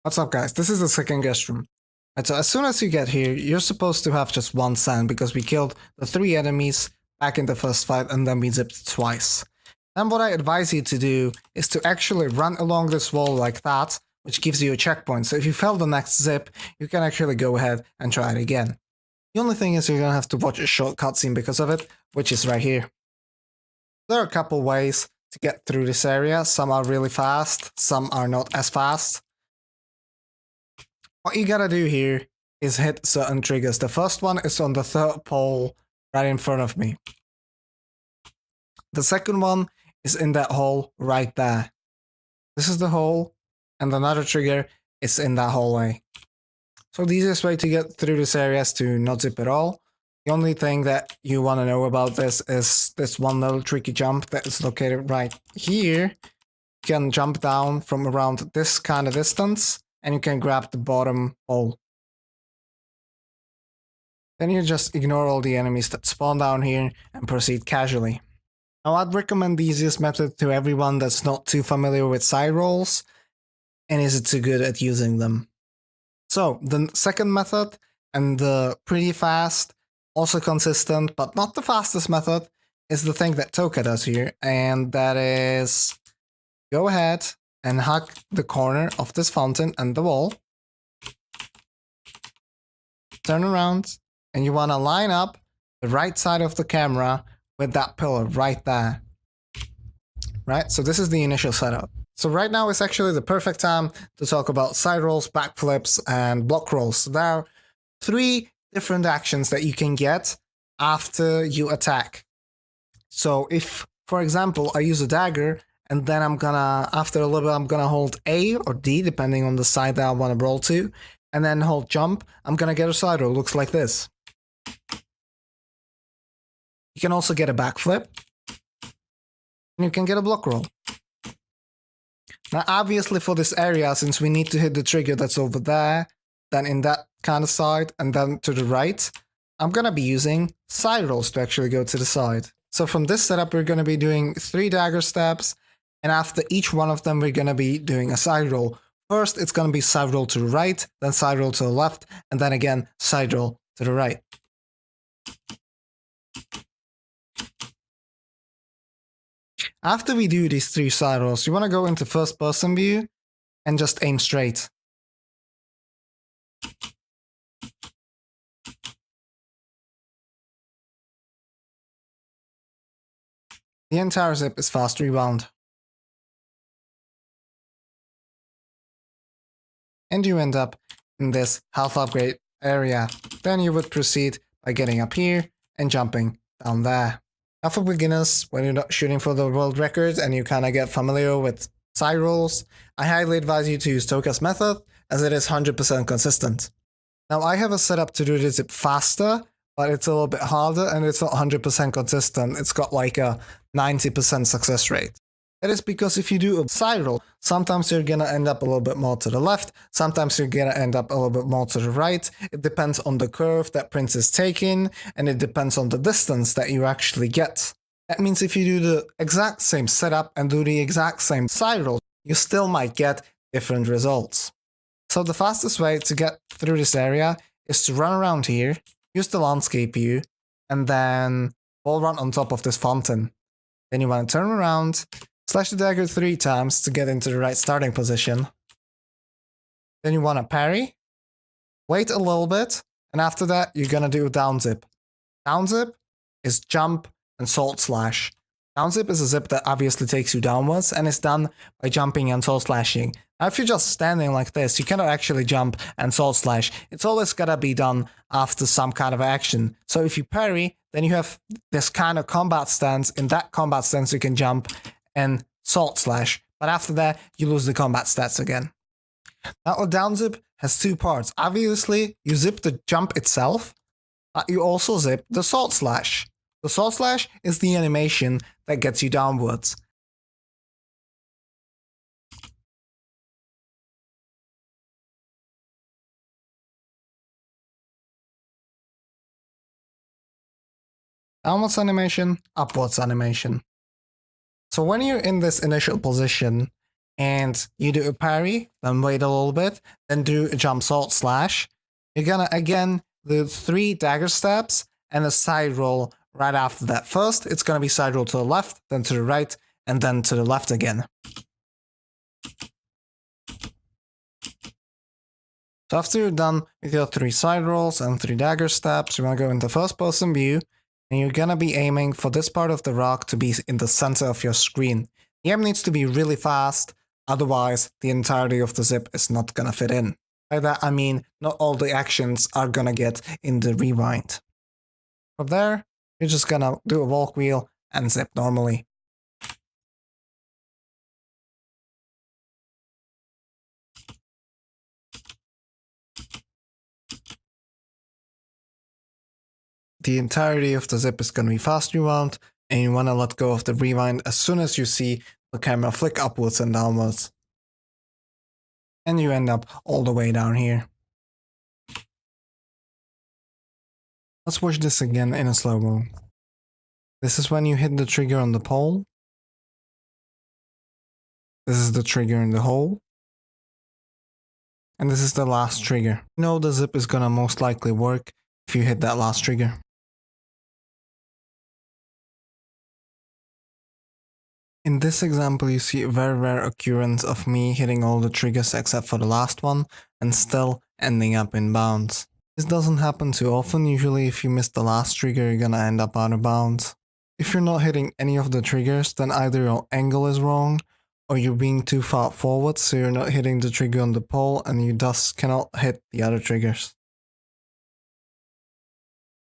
What's up, guys? This is the second guest room. Right, so as soon as you get here, you're supposed to have just one sand because we killed the 3 enemies back in the first fight and then we zipped twice. And what I advise you to do is to actually run along this wall like that, which gives you a checkpoint. So if you fail the next zip, you can actually go ahead and try it again. The only thing is you're gonna have to watch a short cutscene because of it, which is right here. There are a couple ways to get through this area. Some are really fast, some are not as fast. What you gotta do here is hit certain triggers. The first one is on the third pole right in front of me. The second one is in that hole right there. This is the hole, and another trigger is in that hallway. So the easiest way to get through this area is to not zip at all. The only thing that you want to know about this is this one little tricky jump that is located right here. You can jump down from around this kind of distance, and you can grab the bottom hole. Then you just ignore all the enemies that spawn down here and proceed casually. Now I'd recommend the easiest method to everyone that's not too familiar with side rolls and isn't too good at using them. So the second method, and the pretty fast, also consistent, but not the fastest method, is the thing that Toka does here, and that is go ahead and hug the corner of this fountain and the wall. Turn around, and you want to line up the right side of the camera with that pillar right there. Right, so this is the initial setup. So right now is actually the perfect time to talk about side rolls, backflips, and block rolls. So there are 3 different actions that you can get after you attack. So if, for example, I use a dagger, and then after a little bit, I'm gonna hold A or D, depending on the side that I want to roll to, and then hold jump, I'm gonna get a side roll. Looks like this. You can also get a backflip, and you can get a block roll. Now, obviously for this area, since we need to hit the trigger that's over there, then in that kind of side, and then to the right, I'm gonna be using side rolls to actually go to the side. So from this setup, we're gonna be doing 3 dagger stabs, and after each one of them, we're gonna be doing a side roll. First, it's gonna be side roll to the right, then side roll to the left, and then again, side roll to the right. After we do these 3 side rolls, you want to go into first person view and just aim straight. The entire zip is fast rewound. And you end up in this health upgrade area. Then you would proceed by getting up here and jumping down there. Now for beginners, when you're not shooting for the world record and you kind of get familiar with side rolls, I highly advise you to use Toka's method, as it is 100% consistent. Now I have a setup to do this zip faster, but it's a little bit harder and it's not 100% consistent. It's got like a 90% success rate. That is because if you do a side roll, sometimes you're gonna end up a little bit more to the left, sometimes you're gonna end up a little bit more to the right. It depends on the curve that Prince is taking, and it depends on the distance that you actually get. That means if you do the exact same setup and do the exact same side roll, you still might get different results. So the fastest way to get through this area is to run around here, use the landscape view, and then wall run on top of this fountain. Then you want to turn around, slash the dagger 3 times to get into the right starting position. Then you want to parry, wait a little bit, and after that you're gonna do a down zip. Down zip is jump and salt slash. Down zip is a zip that obviously takes you downwards and is done by jumping and salt slashing. Now if you're just standing like this, you cannot actually jump and salt slash. It's always gotta be done after some kind of action. So if you parry, then you have this kind of combat stance. In that combat stance you can jump and salt slash, but after that you lose the combat stats again. Now a down zip has 2 parts. Obviously you zip the jump itself, but you also zip the salt slash. The salt slash is the animation that gets you downwards. Downwards animation, upwards animation. So when you're in this initial position and you do a parry, then wait a little bit, then do a jump salt slash. You're gonna again do 3 dagger stabs and a side roll right after that. First, it's gonna be side roll to the left, then to the right, and then to the left again. So after you're done with your 3 side rolls and 3 dagger stabs, you wanna go into first person view, and you're gonna be aiming for this part of the rock to be in the center of your screen. The aim needs to be really fast, otherwise the entirety of the zip is not gonna fit in. By that I mean not all the actions are gonna get in the rewind. From there, you're just gonna do a walk wheel and zip normally. The entirety of the zip is gonna be fast rewound, and you wanna let go of the rewind as soon as you see the camera flick upwards and downwards. And you end up all the way down here. Let's watch this again in a slow-mo. This is when you hit the trigger on the pole. This is the trigger in the hole. And this is the last trigger. You know the zip is gonna most likely work if you hit that last trigger. In this example, you see a very rare occurrence of me hitting all the triggers except for the last one and still ending up in bounds. This doesn't happen too often. Usually if you miss the last trigger, you're gonna end up out of bounds. If you're not hitting any of the triggers, then either your angle is wrong or you're being too far forward, so you're not hitting the trigger on the pole and you thus cannot hit the other triggers.